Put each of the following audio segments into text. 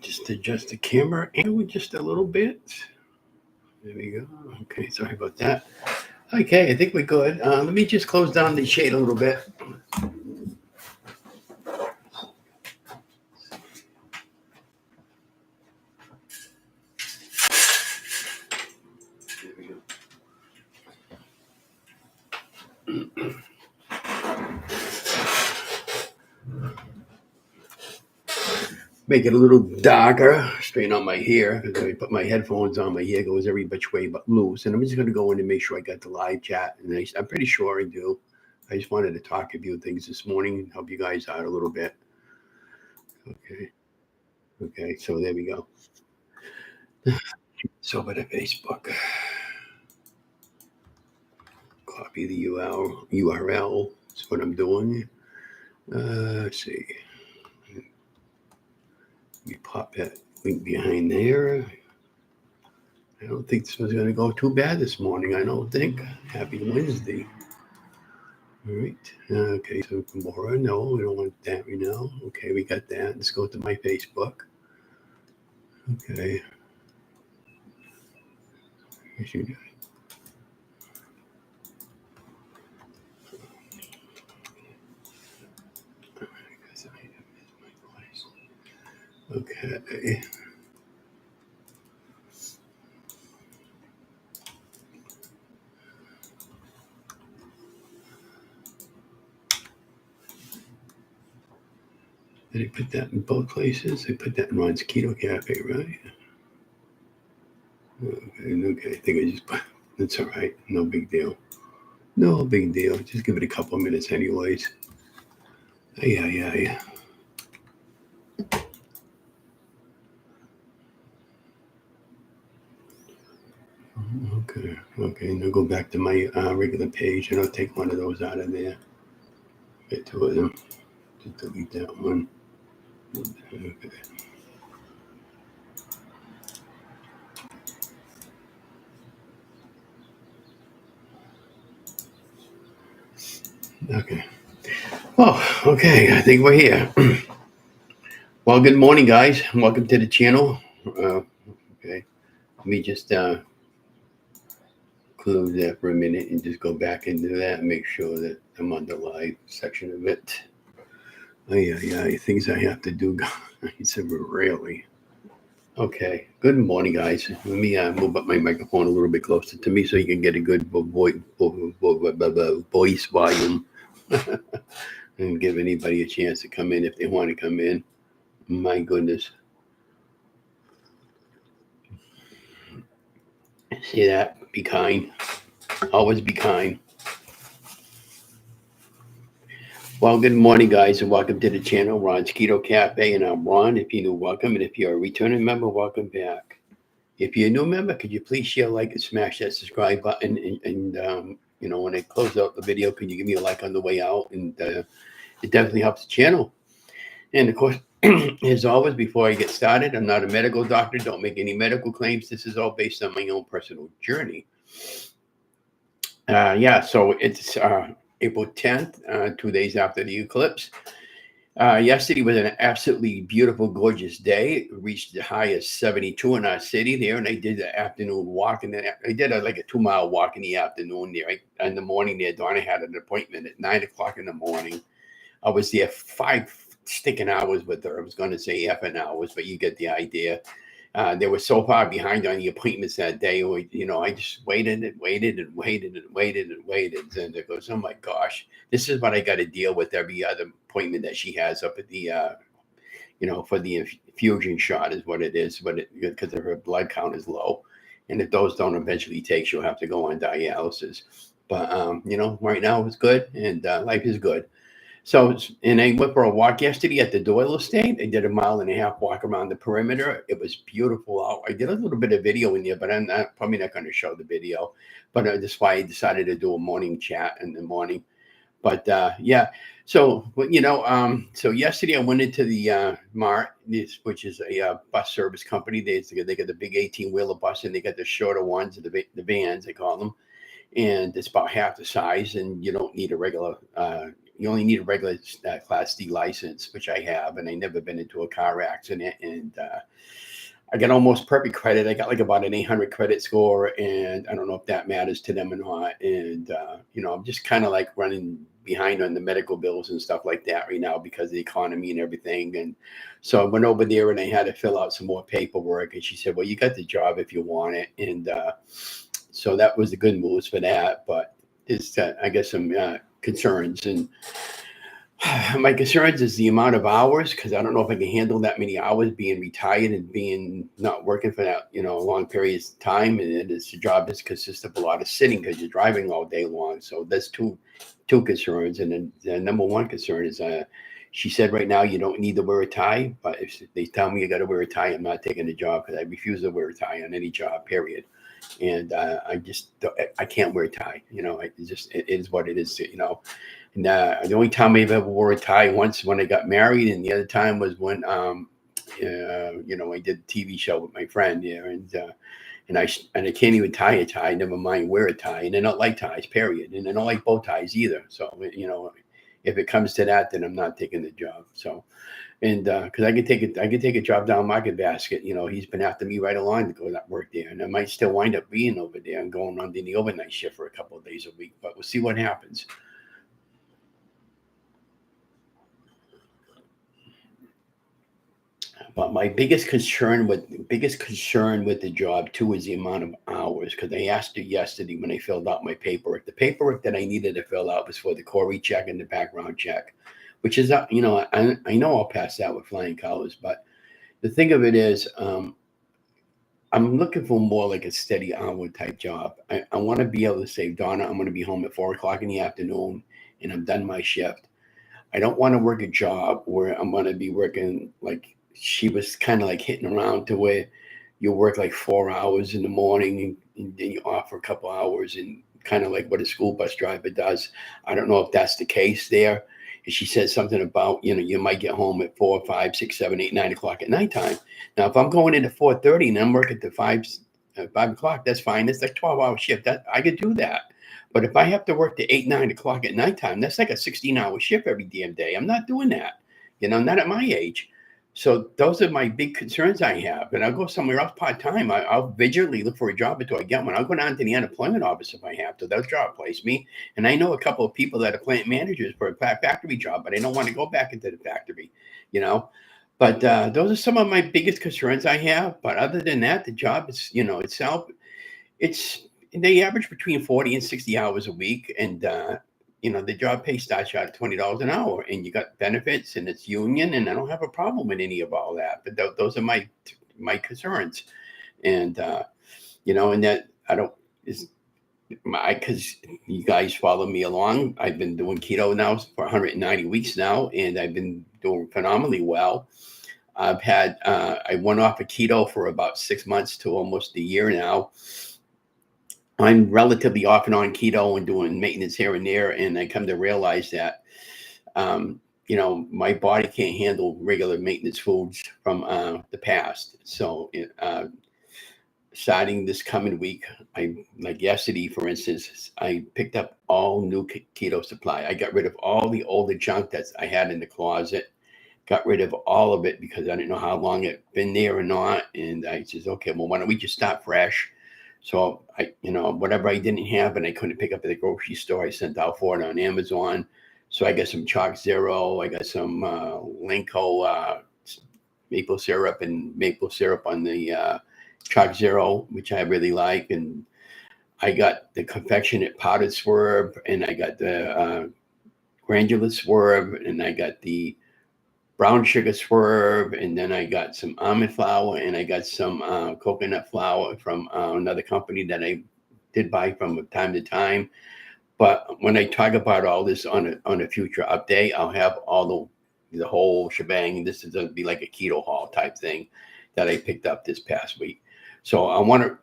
Just adjust the camera angle just a little bit. There we go. Okay, sorry about that. Okay, I think we're good. Let me just close down the shade a little bit. There we go. Make it a little darker. Straighten out my hair because I put my headphones on. My hair goes every which way but loose. And I'm just going to go in and make sure I got the live chat. And I'm pretty sure I do. I just wanted to talk a few things this morning and help you guys out a little bit. Okay. Okay. So there we go. So over to Facebook. Copy the URL. That's what I'm doing. Let's see. We pop that link behind there. I don't think this was going to go too bad this morning. I don't think. Happy Wednesday. All right. Okay. So Gamora, no, we don't want that right now. Okay, we got that. Let's go to my Facebook. Okay. Okay. Did I put that in both places? I put that in Ron's Keto Cafe, right? Okay. I think I just put. That's all right. No big deal. No big deal. Just give it a couple of minutes, anyways. Yeah. Okay. Now go back to my regular page, and I'll take one of those out of there. Get two of them. Just delete that one. Okay. Okay. Oh, okay. I think we're here. Well, good morning, guys. Welcome to the channel. Okay. Let me just close that for a minute and just go back into that and make sure that I'm on the live section of it. Yeah. Things I have to do, guys. Really. Okay. Good morning, guys. Let me move up my microphone a little bit closer to me so you can get a good voice volume and give anybody a chance to come in if they want to come in. My goodness. See that? Be kind. Always be kind. Well, good morning, guys, and welcome to the channel, Ron's Keto Cafe, and I'm Ron. If you're new, welcome, and if you're a returning member, welcome back. If you're a new member, could you please share, like, and smash that subscribe button? And when I close out the video, could you give me a like on the way out? And it definitely helps the channel. And of course, as always, before I get started, I'm not a medical doctor. Don't make any medical claims. This is all based on my own personal journey. So it's April 10th, 2 days after the eclipse. Yesterday was an absolutely beautiful, gorgeous day. It reached the high of 72 in our city there, and I did the afternoon walk. And then I did a 2-mile walk in the afternoon there. In the morning there, Donna had an appointment at 9 o'clock in the morning. I was there 5 sticking hours with her. I was going to say effing hours, but you get the idea. They were so far behind on the appointments that day. I just waited. And it goes, oh my gosh, this is what I got to deal with every other appointment that she has up at the, for the infusion shot is what it is, because her blood count is low. And if those don't eventually take, she'll have to go on dialysis. But, right now it's good and life is good. So, and I went for a walk yesterday at the Doyle Estate. I did a 1.5 mile walk around the perimeter. It was beautiful out. I did a little bit of video in there, but I'm probably not going to show the video. But that's why I decided to do a morning chat in the morning. But so yesterday I went into the Mart, which is a bus service company. They got the big 18-wheeler bus, and they got the shorter ones, the vans they call them, and it's about half the size, and you don't need a regular you only need a regular Class D license, which I have, and I never been into a car accident. And I got almost perfect credit. I got like about an 800 credit score, and I don't know if that matters to them or not. And I'm just kind of like running behind on the medical bills and stuff like that right now because of the economy and everything. And so I went over there and I had to fill out some more paperwork. And she said, "Well, you got the job if you want it." And so that was the good news for that. But it's I guess some concerns, and my concerns is the amount of hours, because I don't know if I can handle that many hours being retired and being not working for that long periods of time. And it's a job that consists of a lot of sitting because you're driving all day long. So that's two concerns. And then the number one concern is she said right now you don't need to wear a tie, but if they tell me you got to wear a tie, I'm not taking the job because I refuse to wear a tie on any job, period. And I can't wear a tie. It is what it is. And the only time I ever wore a tie once when I got married, and the other time was when I did a TV show with my friend. Yeah, and I can't even tie a tie. Never mind wear a tie. And I don't like ties, period. And I don't like bow ties either. So if it comes to that, then I'm not taking the job. So. And because I could take a job down Market Basket. He's been after me right along to go to work there, and I might still wind up being over there and going on the overnight shift for a couple of days a week. But we'll see what happens. But my biggest concern with the job too is the amount of hours. Because I asked her yesterday when I filled out my paperwork. The paperwork that I needed to fill out was for the Corey check and the background check, which is I know I'll pass that with flying colors. But the thing of it is, I'm looking for more like a steady hour type job. I want to be able to say, Donna, I'm going to be home at 4 o'clock in the afternoon, and I'm done my shift. I don't want to work a job where I'm going to be working like she was kind of like hitting around to where you work like 4 hours in the morning and then you off for a couple hours, and kind of like what a school bus driver does. I don't know if that's the case there. And she said something about, you might get home at 4, 5, 6, 7, 8, 9 o'clock at nighttime. Now, if I'm going into 4:30 and I'm working to 5 o'clock, that's fine. It's like 12-hour shift. That I could do that. But if I have to work to 8, 9 o'clock at nighttime, that's like a 16-hour shift every damn day. I'm not doing that, not at my age. So those are my big concerns I have. And I'll go somewhere else part-time. I'll vigilantly look for a job until I get one. I'll go down to the unemployment office if I have to. They'll job place me. And I know a couple of people that are plant managers for a factory job, but I don't want to go back into the factory, But those are some of my biggest concerns I have. But other than that, the job is, itself, they average between 40 and 60 hours a week. And, the job pay starts out at $20 an hour, and you got benefits, and it's union, and I don't have a problem with any of all that. But those are my concerns. And, and that I don't, is because you guys follow me along. I've been doing keto now for 190 weeks now, and I've been doing phenomenally well. I went off of keto for about 6 months to almost a year now. I'm relatively off and on keto and doing maintenance here and there, and I come to realize that, my body can't handle regular maintenance foods from the past. So, starting this coming week, like yesterday, for instance, I picked up all new keto supply. I got rid of all the older junk that I had in the closet. Got rid of all of it because I didn't know how long it been there or not. And I said, okay, well, why don't we just start fresh? So whatever I didn't have and I couldn't pick up at the grocery store, I sent out for it on Amazon. So I got some Chalk Zero. I got some Linko maple syrup on the Chalk Zero, which I really like. And I got the confectionate powdered swerve, and I got the granular swerve, and I got the brown sugar swerve, and then I got some almond flour, and I got some coconut flour from another company that I did buy from time to time. But when I talk about all this on a future update, I'll have all the whole shebang. This is going to be like a keto haul type thing that I picked up this past week. So I want to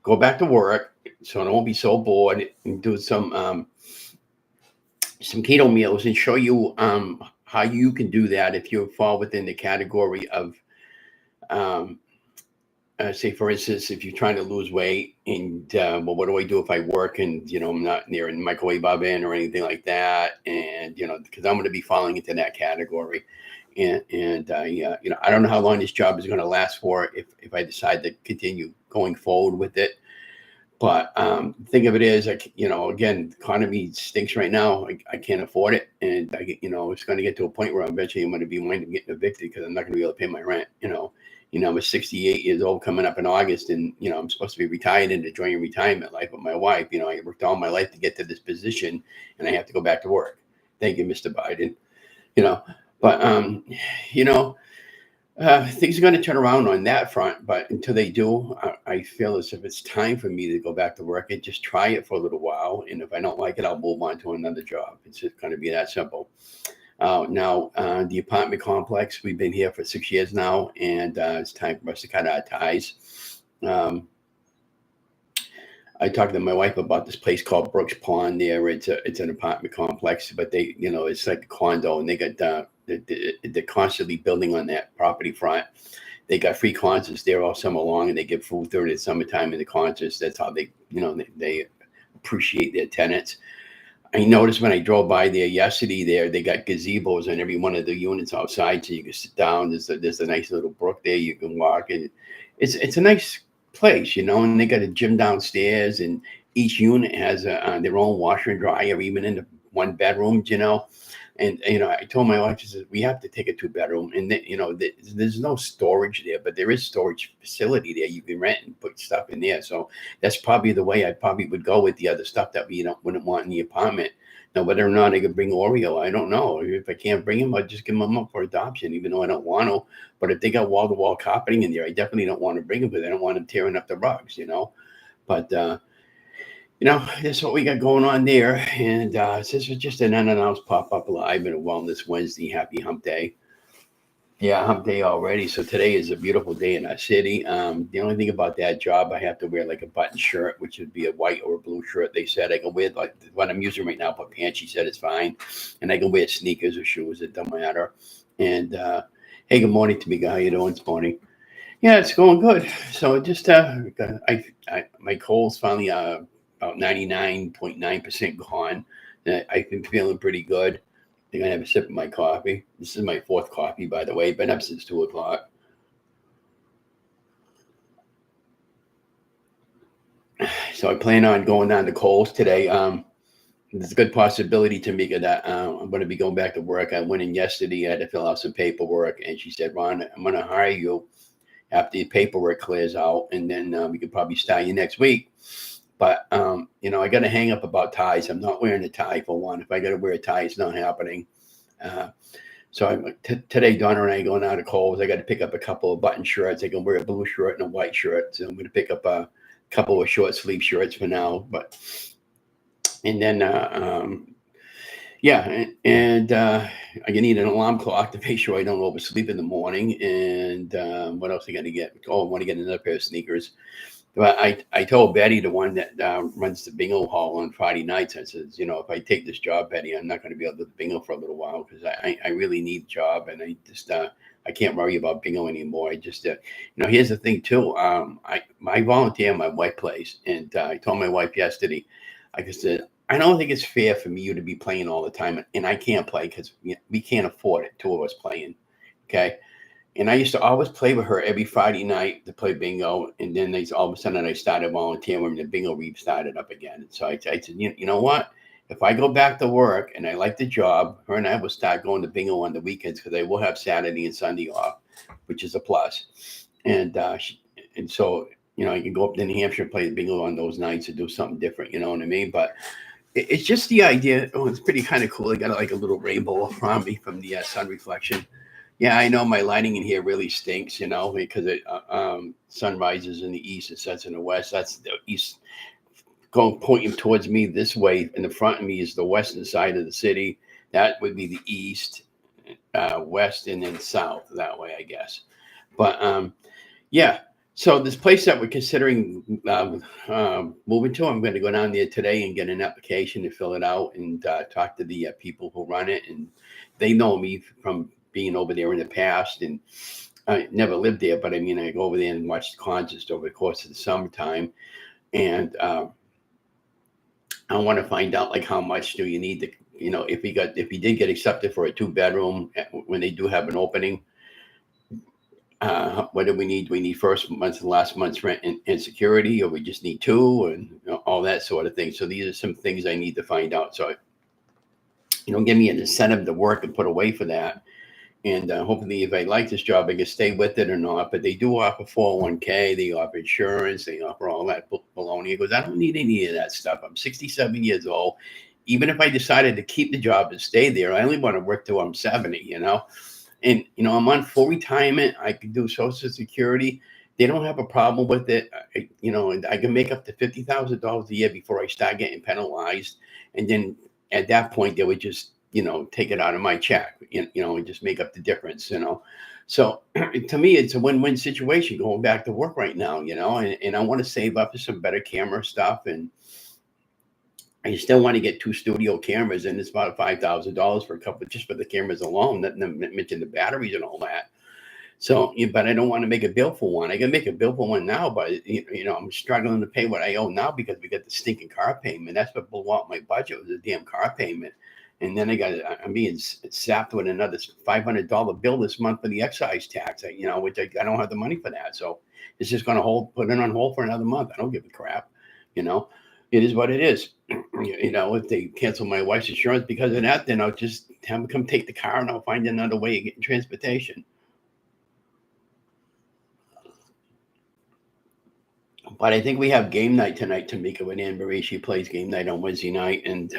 go back to work so I won't be so bored, and do some keto meals and show you how you can do that if you fall within the category of say for instance, if you're trying to lose weight and well, what do I do if I work and I'm not near a microwave oven or anything like that, and because I'm going to be falling into that category, and I don't know how long this job is going to last for if I decide to continue going forward with it. But the thing of it is, again, the economy stinks right now. I can't afford it, and it's going to get to a point where eventually I'm going to be winding up getting evicted because I'm not going to be able to pay my rent. I'm 68 years old coming up in August, and I'm supposed to be retired and enjoying retirement life with my wife. I worked all my life to get to this position, and I have to go back to work. Thank you, Mr. Biden. But you know, things are going to turn around on that front, but until they do, I feel as if it's time for me to go back to work and just try it for a little while. And if I don't like it, I'll move on to another job. It's just going to be that simple. Now, the apartment complex, we've been here for 6 years now, and it's time for us to cut our ties. I talked to my wife about this place called Brooks Pond there. It's an apartment complex, but it's like a condo, and they got they're constantly building on that property front. They got free concerts there all summer long, and they give food during the summertime in the concerts. That's how they appreciate their tenants. I noticed when I drove by there yesterday, they got gazebos on every one of the units outside, so you can sit down. There's a nice little brook there you can walk, and it's a nice place, and they got a gym downstairs, and each unit has their own washer and dryer, even in the one bedroom, And I told my wife, she says, we have to take a 2-bedroom, and there's no storage there, but there is storage facility there. You can rent and put stuff in there. So that's probably the way I probably would go with the other stuff that we wouldn't want in the apartment. Now, whether or not I could bring Oreo, I don't know. If I can't bring him, I'll just give him up for adoption, even though I don't want to. But if they got wall-to-wall carpeting in there, I definitely don't want to bring him because I don't want him tearing up the rugs, But that's what we got going on there. And this was just an unannounced pop-up live and a Wellness Wednesday. Happy Hump Day. Yeah, Hump Day already. So today is a beautiful day in our city. The only thing about that job, I have to wear like a button shirt, which would be a white or a blue shirt. They said I can wear like what I'm using right now, but pants, she said it's fine. And I can wear sneakers or shoes. It don't matter. And hey, good morning, Tamika. How you doing this morning? Yeah, it's going good. So just my cold's finally about 99.9% gone. I've been feeling pretty good. I think I have a sip of my coffee. This is my 4th coffee, by the way. Been up since 2:00. So I plan on going down to Kohl's today. There's a good possibility, Tamika, that I'm going to be going back to work. I went in yesterday. I had to fill out some paperwork, and she said, Ron, I'm going to hire you after the paperwork clears out, and then we could probably start you next week. But, I got to hang up about ties. I'm not wearing a tie for one. If I got to wear a tie, it's not happening. So today, Donna and I are going out of Kohl's. I got to pick up a couple of button shirts. I can wear a blue shirt and a white shirt. So I'm going to pick up a couple of short sleeve shirts for now. And then I need an alarm clock to make sure I don't oversleep in the morning. And what else I got to get? Oh, I want to get another pair of sneakers. But I told Betty, the one that runs the bingo hall on Friday nights, I said, if I take this job, Betty, I'm not going to be able to do bingo for a little while because I really need a job, and I just I can't worry about bingo anymore. I just here's the thing too. I volunteer at my wife place, and I told my wife yesterday, like I said, I don't think it's fair for you to be playing all the time, and I can't play because we can't afford it. 2 of us playing, okay. And I used to always play with her every Friday night to play bingo. And then all of a sudden I started volunteering when the bingo reap started up again. So I said, you know what? If I go back to work and I like the job, her and I will start going to bingo on the weekends because I will have Saturday and Sunday off, which is a plus. And so, I can go up to New Hampshire and play the bingo on those nights and do something different. You know what I mean? But it's just the idea. Oh, it's pretty kind of cool. I got like a little rainbow around me from the sun reflection. Yeah, I know my lighting in here really stinks, because it sun rises in the east, it sets in the west. That's the east pointing towards me this way. In the front of me is the western side of the city. That would be the east, west, and then south that way, I guess. But yeah, so this place that we're considering moving to, I'm going to go down there today and get an application to fill it out and talk to the people who run it, and they know me from being over there in the past, and I never lived there, but I mean, I go over there and watch the concerts over the course of the summertime. And I want to find out like how much do you need to, if we did get accepted for a 2 bedroom when they do have an opening, what do we need? Do we need first month's and last month's rent and security, or we just need two, and all that sort of thing. So these are some things I need to find out. So, give me an incentive to work and put away for that. And hopefully, if I like this job, I can stay with it or not. But they do offer 401k, they offer insurance, they offer all that baloney. He goes, I don't need any of that stuff. I'm 67 years old. Even if I decided to keep the job and stay there, I only want to work till I'm 70, And, I'm on full retirement. I can do Social Security. They don't have a problem with it. And I can make up to $50,000 a year before I start getting penalized. And then at that point, they would just, take it out of my check, and just make up the difference, So to me, it's a win-win situation going back to work right now, and I want to save up for some better camera stuff. And I still want to get 2 studio cameras, and it's about $5,000 for a couple, just for the cameras alone, not to mention the batteries and all that. So, but I don't want to make a bill for one. I can make a bill for one now, but I'm struggling to pay what I owe now because we got the stinking car payment. That's what blew out my budget, was the damn car payment. And then I'm being sapped with another $500 bill this month for the excise tax, which I don't have the money for that. So it's just going to put it on hold for another month. I don't give a crap, It is what it is. If they cancel my wife's insurance because of that, then I'll just have them come take the car and I'll find another way of getting transportation. But I think we have game night tonight, Tamika, with Anne Marie. She plays game night on Wednesday night. And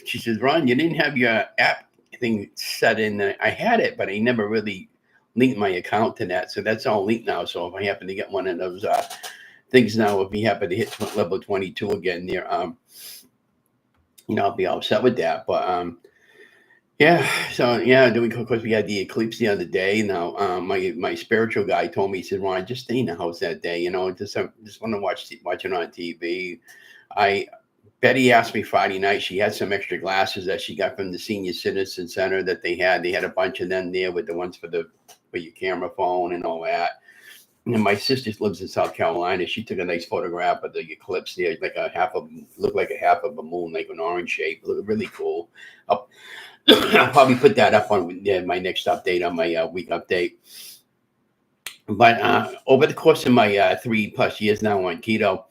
she says, Ron, you didn't have your app thing set in. I had it, but I never really linked my account to that. So that's all linked now. So if I happen to get one of those things now, if we happen to hit level 22 again there, I'll be all set with that. But of course we had the eclipse the other day. Now, my spiritual guy told me, he said, Ron, just stay in the house that day, just want to watch it on TV. Betty asked me Friday night, she had some extra glasses that she got from the senior citizen center that they had a bunch of them there with the ones for your camera phone and all that. And my sister lives in South Carolina. She took a nice photograph of the eclipse there, looked like a half of a moon, like an orange shape. Looked really cool. I'll probably put that up on my next update, on my week update. But over the course of my 3+ years now on keto,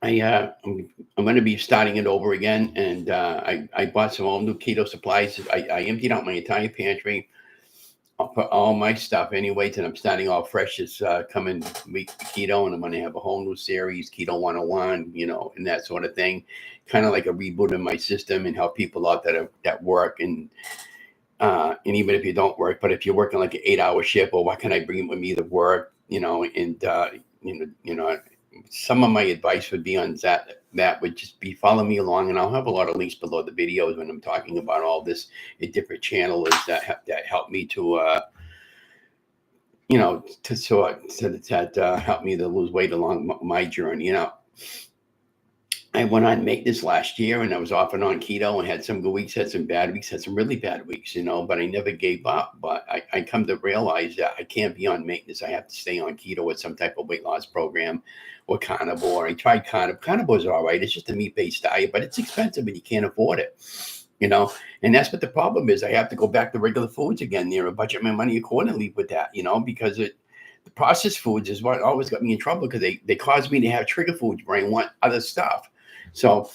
I'm going to be starting it over again. And I bought some all new keto supplies. I emptied out my entire pantry. I'll put all my stuff anyways, and I'm starting off fresh this coming week keto, and I'm going to have a whole new series, Keto 101, and that sort of thing, kind of like a reboot of my system and help people out that work, and even if you don't work, but if you're working like an 8-hour shift, well, what can I bring with me to work, some of my advice would be on that would just be follow me along, and I'll have a lot of links below the videos when I'm talking about all this in different channels that help me to help me to lose weight along my journey. I went on maintenance last year, and I was off and on keto, and had some good weeks, had some bad weeks, had some really bad weeks, but I never gave up. But I come to realize that I can't be on maintenance. I have to stay on keto with some type of weight loss program or carnivore. I tried carnivore. Carnivore is all right. It's just a meat-based diet, but it's expensive and you can't afford it, And that's what the problem is. I have to go back to regular foods again there and budget my money accordingly with that, because the processed foods is what always got me in trouble, because they cause me to have trigger foods where I want other stuff. So,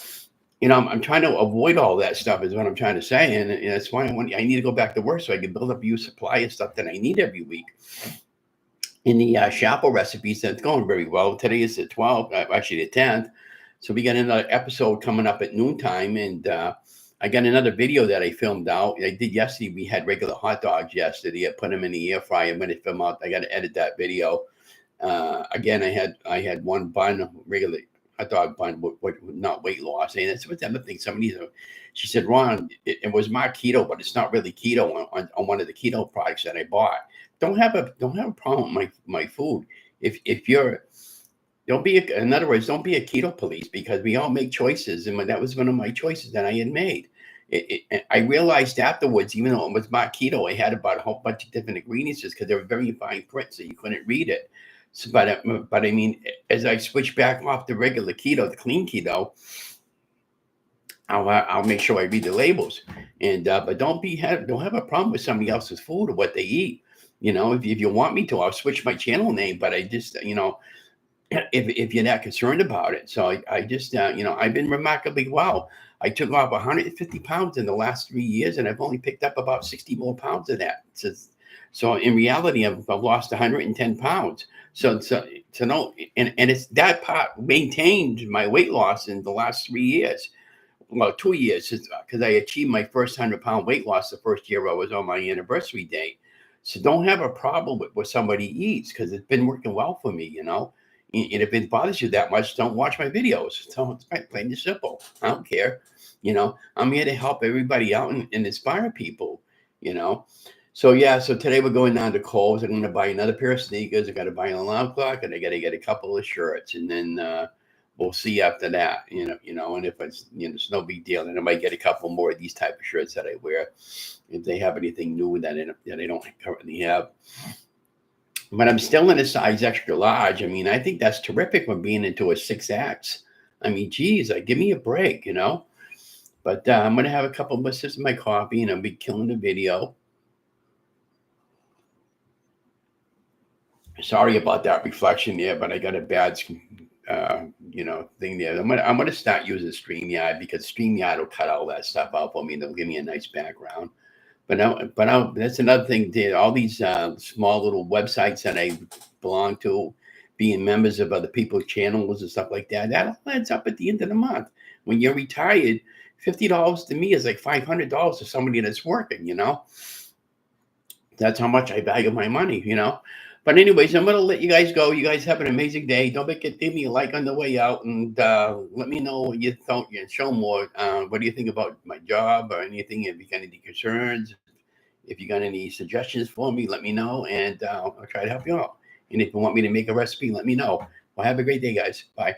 I'm trying to avoid all that stuff is what I'm trying to say. And that's why I need to go back to work so I can build up a supply of stuff that I need every week. In the Chapo recipes, that's going very well. Today is the 12th, actually the 10th. So we got another episode coming up at noontime. And I got another video that I filmed out. I did yesterday. We had regular hot dogs yesterday. I put them in the air fryer. I'm going to film out. I got to edit that video. Again, I had one bun, regular hot dog bun, with not weight loss. And that's what the other thing. She said, Ron, it was marked keto, but it's not really keto on one of the keto products that I bought. Don't have a problem with my food. If you're, in other words, don't be a keto police, because we all make choices. And that was one of my choices that I had made. I realized afterwards, even though it was not keto, I had about a whole bunch of different ingredients because they were very fine print, so you couldn't read it. So, but I mean, as I switch back off the regular keto, the clean keto, I'll make sure I read the labels, and but don't have a problem with somebody else's food or what they eat. If you want me to, I'll switch my channel name. But I just if you're not concerned about it. So I just, I've been remarkably well. I took off 150 pounds in the last 3 years, and I've only picked up about 60 more pounds of that. So in reality, I've lost 110 pounds. So no, and it's that part maintained my weight loss in the last 3 years. Well, 2 years, because I achieved my first 100-pound weight loss the first year I was on my anniversary date. So don't have a problem with what somebody eats because it's been working well for me. And if it bothers you that much, don't watch my videos. So it's plain and simple. I don't care. I'm here to help everybody out and inspire people, you know. So yeah, so today we're going down to Kohl's. I'm going to buy another pair of sneakers. I got to buy an alarm clock, and I got to get a couple of shirts, and then we'll see after that. And if it's no big deal, then I might get a couple more of these type of shirts that I wear if they have anything new that I don't currently have. But I'm still in a size extra large. I mean, I think that's terrific for being into a 6X. I mean, geez, give me a break, But I'm going to have a couple more sips of my coffee, and I'll be killing the video. Sorry about that reflection there, but I got a bad, thing there. I'm gonna start using StreamYard because StreamYard will cut all that stuff out for me. They'll give me a nice background. But that's another thing. All these small little websites that I belong to, being members of other people's channels and stuff like that, that all adds up at the end of the month. When you're retired, $50 to me is like $500 to somebody that's working. That's how much I value my money. But anyways, I'm going to let you guys go. You guys have an amazing day. Don't forget to give me a like on the way out, and let me know what you thought. Show more. What do you think about my job or anything? If you got any concerns, if you got any suggestions for me, let me know, and I'll try to help you out. And if you want me to make a recipe, let me know. Well, have a great day, guys. Bye.